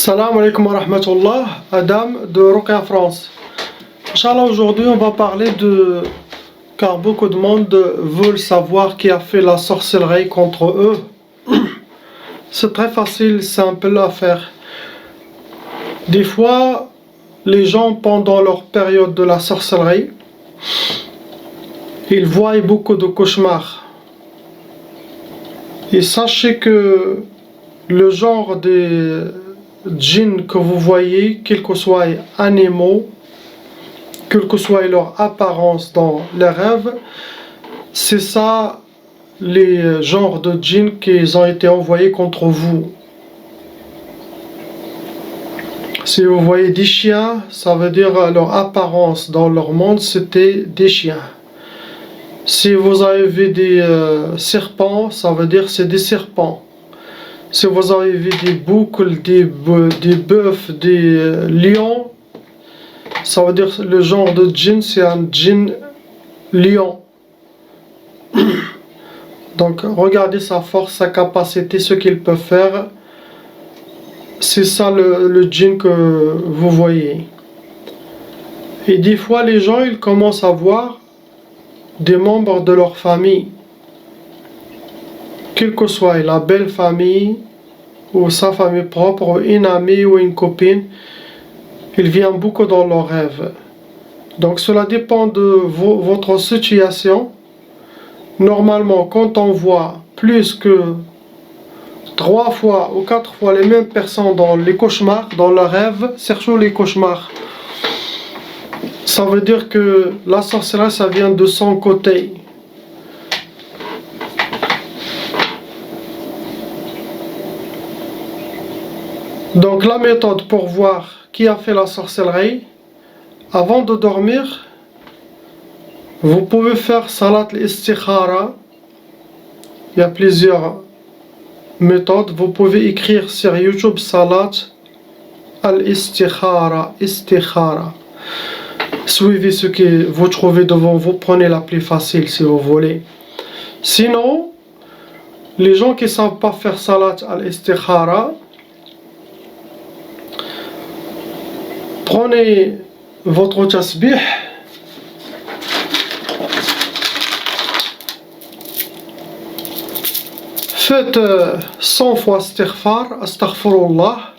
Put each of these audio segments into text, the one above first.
Salam alaikum wa rahmatullah, Adam de Ruqya France. Inch'Allah, aujourd'hui on va parler de... car beaucoup de monde veulent savoir qui a fait la sorcellerie contre eux. C'est très facile, simple à faire. Des fois, les gens pendant leur période de la sorcellerie, ils voient beaucoup de cauchemars. Et sachez que le genre des djinns que vous voyez, quels que soient animaux, quelle que soit leur apparence dans les rêves, c'est ça les genres de djinns qui ont été envoyés contre vous. Si vous voyez des chiens, ça veut dire leur apparence dans leur monde, c'était des chiens. Si vous avez vu des serpents, ça veut dire c'est des serpents. Si vous avez vu des boucles, des bœufs, des lions, ça veut dire le genre de djinn, c'est un djinn lion. Donc regardez sa force, sa capacité, ce qu'il peut faire. C'est ça le djinn que vous voyez. Et des fois les gens ils commencent à voir des membres de leur famille, quelle que soit la belle famille ou sa famille propre, ou une amie ou une copine, il vient beaucoup dans leurs rêves. Donc cela dépend de votre situation. Normalement, quand on voit plus que 3 fois ou 4 fois les mêmes personnes dans les cauchemars, dans leurs rêves, surtout les cauchemars, ça veut dire que la sorcellerie, ça vient de son côté. Donc la méthode pour voir qui a fait la sorcellerie, avant de dormir, vous pouvez faire salat al-istikhara. Il y a plusieurs méthodes. Vous pouvez écrire sur YouTube salat al-istikhara, istikhara. Suivez ce que vous trouvez devant vous, prenez la plus facile si vous voulez. Sinon, les gens qui ne savent pas faire salat al-istikhara, prenez votre tasbih, faites 100 fois istighfar, astaghfirullah,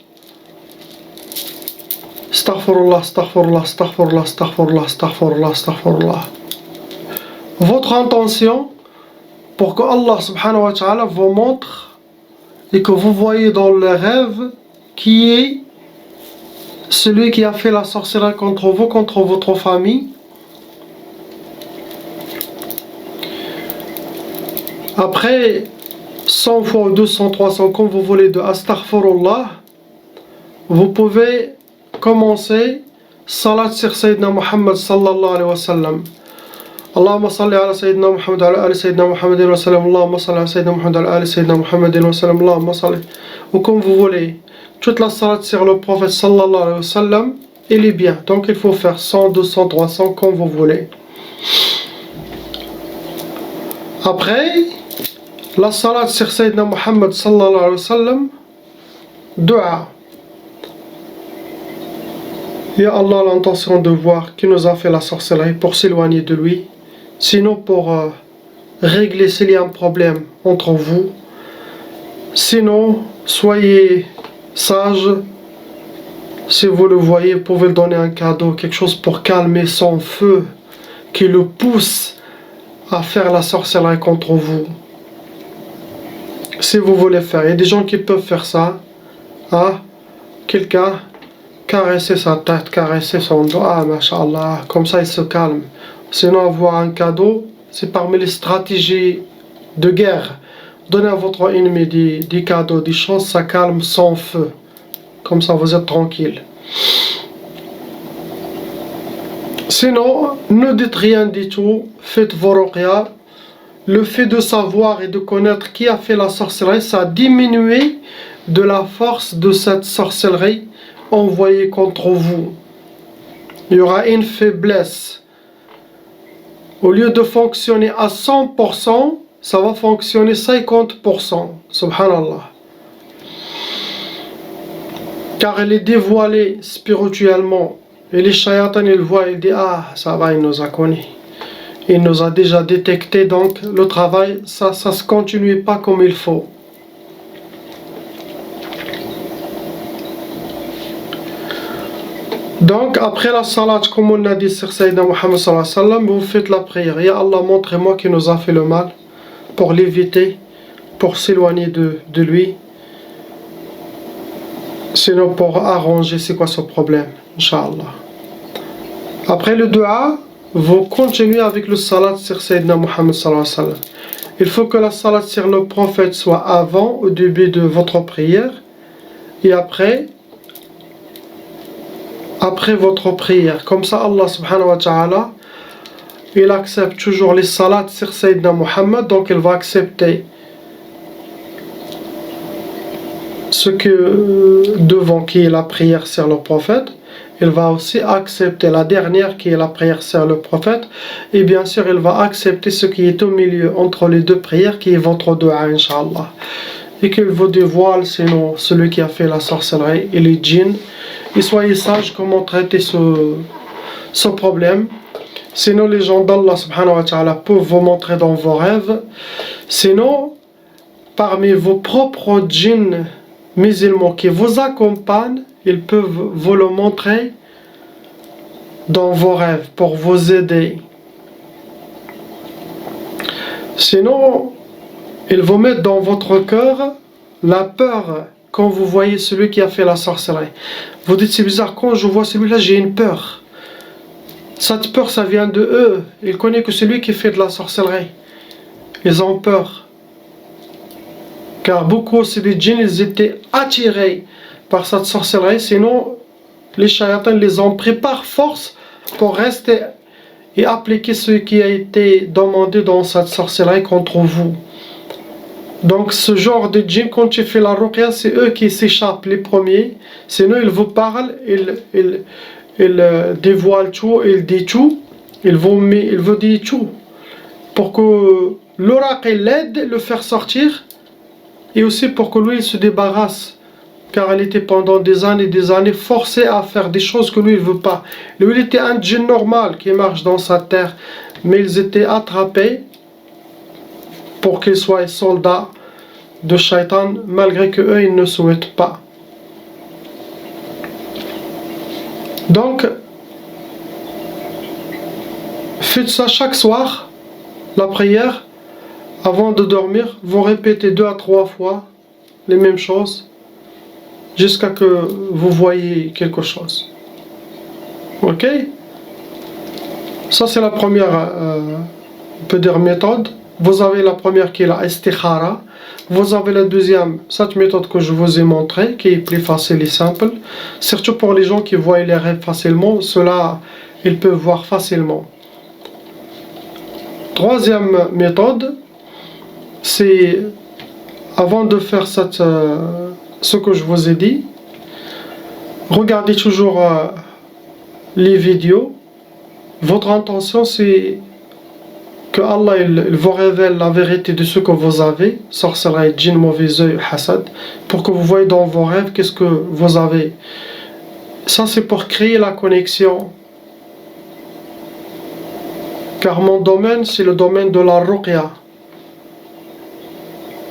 astaghfirullah, astaghfirullah, astaghfirullah, astaghfirullah, astaghfirullah, astaghfirullah. Votre intention, pour que Allah subhanahu wa ta'ala vous montre et que vous voyez dans le rêve qui est celui qui a fait la sorcellerie contre vous, contre votre famille. Après 100 fois ou 200, 300, comme vous voulez, de astaghfirullah, vous pouvez commencer salat sur Sayyidina Muhammad sallallahu alayhi wa sallam. Allahumma salli ala Sayyidina Muhammad ala ali Sayyidina Muhammad wa sallam. Allahumma salli ala Sayyidina Muhammad ala ali Sayyidina Muhammad wa sallam. Allahumma salli. Ou comme vous voulez. Toute la salat sur le prophète sallallahu alayhi wa sallam, il est bien. Donc il faut faire 100, 200, 300 comme vous voulez. Après, la salat sur Sayyidina Muhammad sallallahu alayhi wa sallam, dua. Ya Allah, l'intention de voir qui nous a fait la sorcellerie pour s'éloigner de lui. Sinon pour régler s'il y a un problème entre vous. Sinon, soyez sage, si vous le voyez, vous pouvez lui donner un cadeau, quelque chose pour calmer son feu, qui le pousse à faire la sorcellerie contre vous. Si vous voulez faire, il y a des gens qui peuvent faire ça, hein? Quelqu'un caresser sa tête, caresser son dos, ah mashallah, comme ça il se calme. Sinon avoir un cadeau, c'est parmi les stratégies de guerre. Donnez à votre ennemi des cadeaux, des choses, ça calme son feu. Comme ça, vous êtes tranquille. Sinon, ne dites rien du tout. Faites vos ruqya. Le fait de savoir et de connaître qui a fait la sorcellerie, ça a diminué de la force de cette sorcellerie envoyée contre vous. Il y aura une faiblesse. Au lieu de fonctionner à 100%, ça va fonctionner 50%. Subhanallah. car il est dévoilé spirituellement. Et les shayatans, ils voient, ils disent, ah, ça va, il nous a connus. Il nous a déjà détecté, donc le travail, ça se continue pas comme il faut. Donc, après la salat, comme on a dit sur Sayyidina Muhammad sallallahu alayhi wa sallam, vous faites la prière. Ya Allah, montrez-moi qui nous a fait le mal, pour l'éviter, pour s'éloigner de lui. Sinon, pour arranger c'est quoi ce problème, Inch'Allah. Après le dua, vous continuez avec le salat sur Sayyidina Muhammad sallallahu alayhi wa sallam. Il faut que la salat sur le prophète soit avant, au début de votre prière, et après votre prière. Comme ça, Allah subhanahu wa ta'ala, il accepte toujours les salats sur Sayyidina Muhammad, donc il va accepter ce que devant qui est la prière sur le prophète. Il va aussi accepter la dernière qui est la prière sur le prophète, et bien sûr il va accepter ce qui est au milieu entre les deux prières qui est votre dua, Inch'Allah, et qu'il vous dévoile sinon celui qui a fait la sorcellerie et les djinns, et soyez sages comment traiter ce problème. Sinon les gens d'Allah subhanahu wa ta'ala peuvent vous montrer dans vos rêves, sinon parmi vos propres djinns musulmans qui vous accompagnent, ils peuvent vous le montrer dans vos rêves pour vous aider. Sinon, ils vous mettent dans votre cœur la peur quand vous voyez celui qui a fait la sorcellerie. Vous dites c'est bizarre, quand je vois celui-là j'ai une peur. Cette peur ça vient de eux. Ils connaissent que celui qui fait de la sorcellerie. Ils ont peur. Car beaucoup aussi des djinns ils étaient attirés par cette sorcellerie, sinon les shayatans les ont pris par force pour rester et appliquer ce qui a été demandé dans cette sorcellerie contre vous. Donc ce genre de djinn, quand tu fais la ruqya, c'est eux qui s'échappent les premiers, sinon ils vous parlent, ils dévoilent tout, ils disent tout, ils vous disent tout, pour que l'oracle l'aide, le faire sortir, et aussi pour que lui il se débarrasse. Car elle était pendant des années forcée à faire des choses que lui il ne veut pas. Lui il était un djinn normal qui marche dans sa terre, mais ils étaient attrapés pour qu'ils soient soldats de Shaitan, malgré que eux ils ne souhaitent pas. Donc faites ça chaque soir, la prière, avant de dormir, vous répétez 2 à 3 fois les mêmes choses, jusqu'à que vous voyez quelque chose. Ok? Ça c'est la première, on peut dire, méthode. Vous avez la première qui est la istikhara. Vous avez la deuxième, cette méthode que je vous ai montrée, qui est plus facile et simple. Surtout pour les gens qui voient les rêves facilement, ceux-là, ils peuvent voir facilement. Troisième méthode, c'est avant de faire ce que je vous ai dit, regardez toujours les vidéos. Votre intention c'est que Allah il vous révèle la vérité de ce que vous avez, sorcellerie, djinn, mauvais œil, hasad, pour que vous voyez dans vos rêves qu'est-ce que vous avez. Ça c'est pour créer la connexion. Car mon domaine c'est le domaine de la ruqya.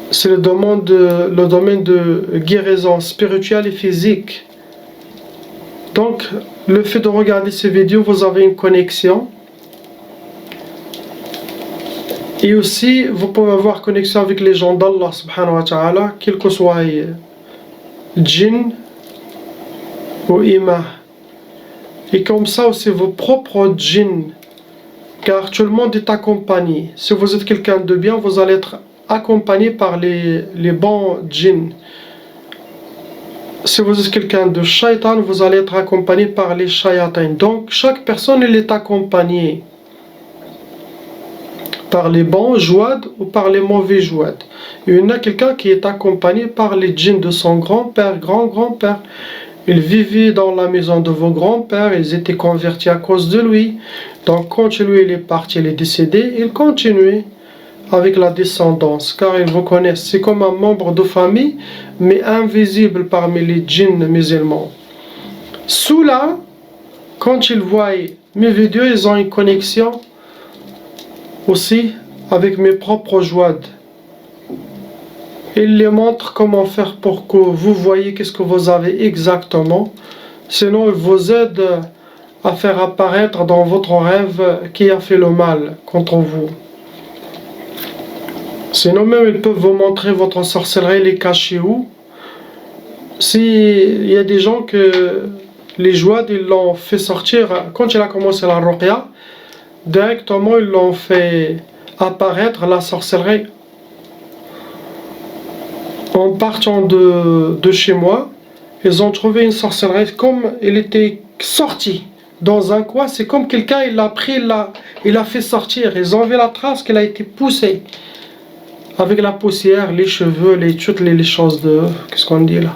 C'est le domaine de guérison spirituelle et physique. Donc, le fait de regarder ces vidéos, vous avez une connexion. Et aussi, vous pouvez avoir connexion avec les gens d'Allah subhanahu wa ta'ala, quel que soit djinn ou imam. Et comme ça aussi, vos propres djinns. Car tout le monde est accompagné. Si vous êtes quelqu'un de bien, vous allez être accompagné par les bons djinns. Si vous êtes quelqu'un de shaitan, vous allez être accompagné par les shayatins. Donc chaque personne elle est accompagnée par les bons jouad ou par les mauvais jouad. Il y en a quelqu'un qui est accompagné par les djinns de son grand-père, grand-grand-père. Ils vivaient dans la maison de vos grands-pères, ils étaient convertis à cause de lui. Donc quand lui il est parti, il est décédé, il continuait avec la descendance, car ils vous connaissent. C'est comme un membre de famille, mais invisible parmi les djinns musulmans. Ceux-là, quand ils voient mes vidéos, ils ont une connexion aussi avec mes propres jouads. Ils les montrent comment faire pour que vous voyez qu'est-ce que vous avez exactement. Sinon, ils vous aident à faire apparaître dans votre rêve qui a fait le mal contre vous. Sinon, même ils peuvent vous montrer votre sorcellerie, les cacher où. Il y a des gens que les jouads, ils l'ont fait sortir, quand il a commencé la ruqya, directement ils l'ont fait apparaître la sorcellerie. En partant de chez moi, ils ont trouvé une sorcellerie comme elle était sortie dans un coin. C'est comme quelqu'un, il l'a pris, il l'a fait sortir. Ils ont vu la trace qu'elle a été poussée avec la poussière, les cheveux, toutes les choses de... Qu'est-ce qu'on dit là?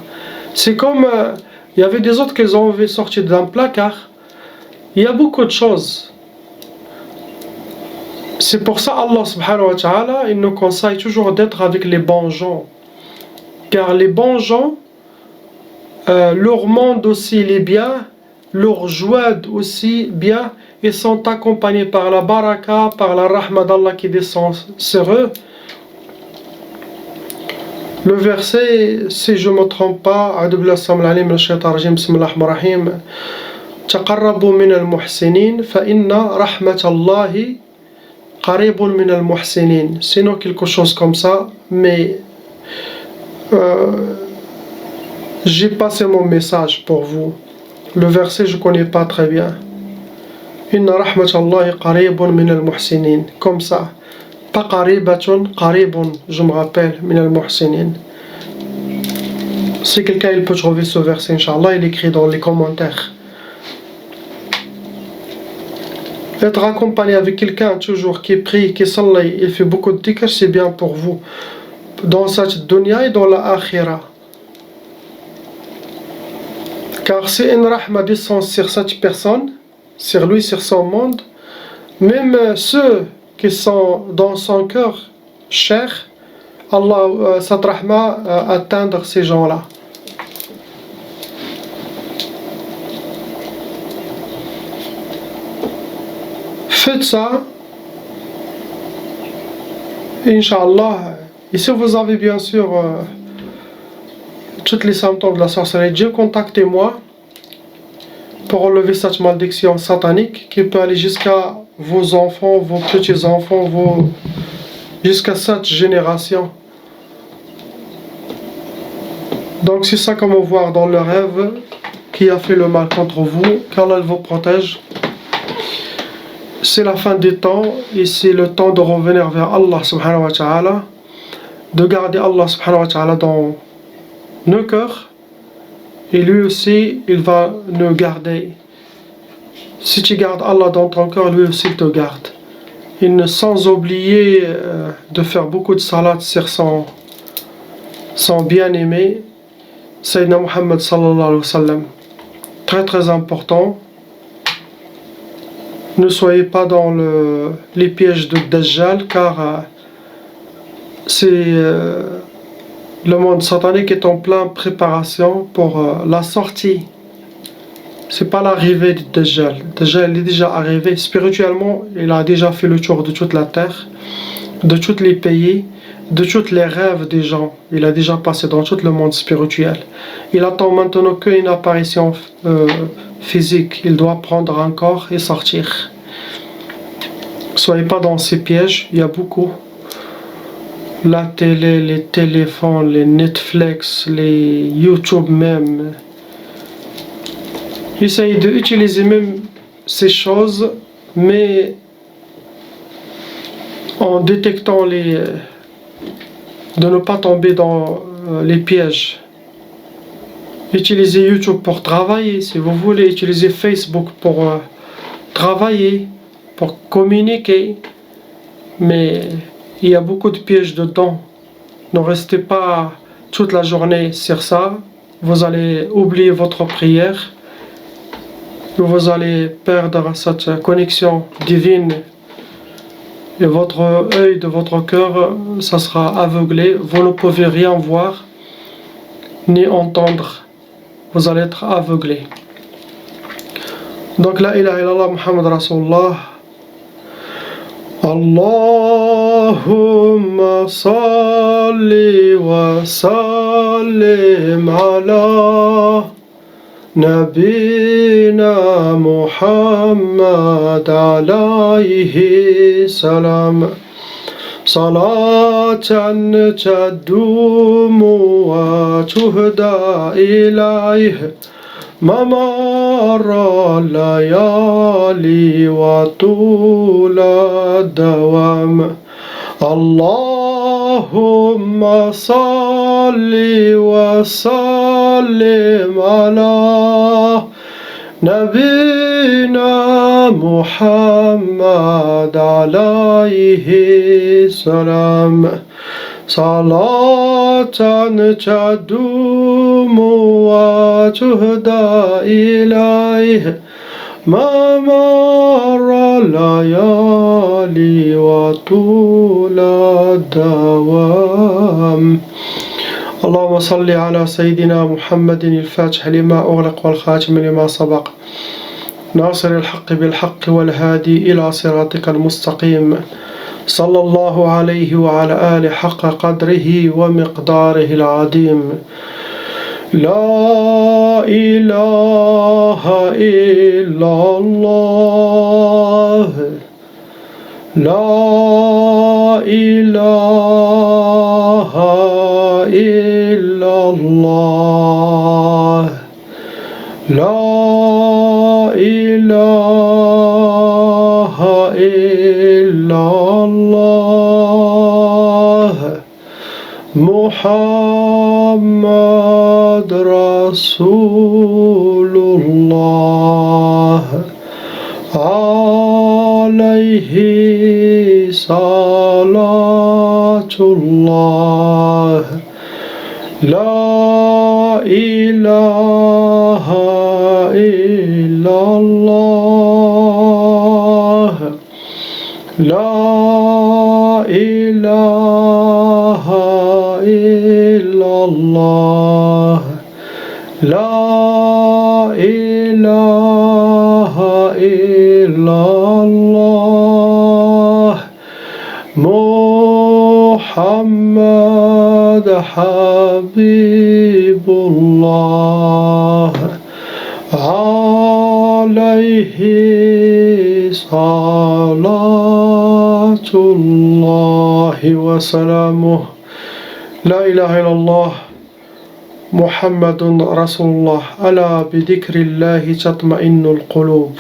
C'est comme... il y avait des autres qu'ils ont vu sortir d'un placard. Il y a beaucoup de choses. C'est pour ça Allah subhanahu wa ta'ala, il nous conseille toujours d'être avec les bons gens. Car les bons gens, leur monde aussi il est bien, leur joie aussi bien, ils sont accompagnés par la baraka, par la rahma d'Allah qui descend sur eux. Le verset, si je ne me trompe pas, A'udhu billahi as-sam'il 'alim minash shaitanir rajim, bismillahir rahmanir rahim, taqarrabu min al-muhsinin fa inna rahmatallahi qaribun min al-muhsinin. Sinon quelque chose comme ça, mais j'ai passé mon message pour vous. Le verset je connais pas très bien. Inna rahmatallahi qaribun min al-muhsinin. Comme ça. Pas qaribatun, qaribun, je me rappelle, min al-muhsinin. Si quelqu'un il peut trouver ce verset, Inch'Allah, il écrit dans les commentaires. Être accompagné avec quelqu'un toujours qui prie, qui salli, il fait beaucoup de dhikr, c'est bien pour vous. Dans cette dunya et dans la akhira. Car si une rahma descend sur cette personne, sur lui, sur son monde, même ceux qui sont dans son cœur cher, Allah, cette rahma, atteindre ces gens-là. Faites ça, Inch'Allah. Et si vous avez bien sûr tous les symptômes de la sorcellerie, Dieu, contactez-moi pour enlever cette malédiction satanique qui peut aller jusqu'à vos enfants, vos petits-enfants, jusqu'à cette génération. Donc c'est ça comment voir dans le rêve qui a fait le mal contre vous, qu'Allah vous protège. C'est la fin des temps et c'est le temps de revenir vers Allah subhanahu wa ta'ala, de garder Allah subhanahu wa ta'ala dans nos cœurs, et lui aussi il va nous garder. Si tu gardes Allah dans ton cœur, lui aussi il te garde. Et sans oublier de faire beaucoup de salat sur son bien-aimé Sayyidina Muhammad sallallahu alayhi wa sallam. Très très important. Ne soyez pas dans les pièges de Dajjal, car le monde satanique est en pleine préparation pour la sortie. C'est pas l'arrivée de Dajjal. Dajjal est déjà arrivé. Spirituellement, il a déjà fait le tour de toute la terre, de tous les pays, de tous les rêves des gens. Il a déjà passé dans tout le monde spirituel. Il attend maintenant qu'une apparition physique. Il doit prendre un corps et sortir. Soyez pas dans ces pièges, il y a beaucoup. La télé, les téléphones, les Netflix, les YouTube même. Essayez d'utiliser même ces choses, mais en détectant de ne pas tomber dans les pièges. Utilisez YouTube pour travailler, si vous voulez. Utilisez Facebook pour travailler, pour communiquer. Mais il y a beaucoup de pièges dedans. Ne restez pas toute la journée sur ça. Vous allez oublier votre prière. Vous allez perdre cette connexion divine et votre œil de votre cœur, ça sera aveuglé. Vous ne pouvez rien voir ni entendre. Vous allez être aveuglé. Donc la ilaha illallah Muhammad Rasulullah. Allahumma salli wa sallim ala نبينا محمد عليه السلام صلاة تدوم وتهدى إليه ممر الليالي وطول الدوام اللهم صل وسلم على نبينا محمد عليه السلام صلاة تدوم وتهدى إليه ممر الليالي وطول الدوام اللهم صل على سيدنا محمد الفاتح لما أغلق والخاتم لما سبق ناصر الحق بالحق والهادي إلى صراطك المستقيم صلى الله عليه وعلى آله حق قدره ومقداره العظيم لا إله إلا الله لا إله إلا الله لا إله إلا الله محمد رسول الله عليه صلاة الله لا إله إلا الله لا إله إلا الله لا إله إلا الله محمد حبيب الله عليه صلاة الله وسلامه لا إله إلا الله محمد رسول الله ألا بذكر الله تطمئن القلوب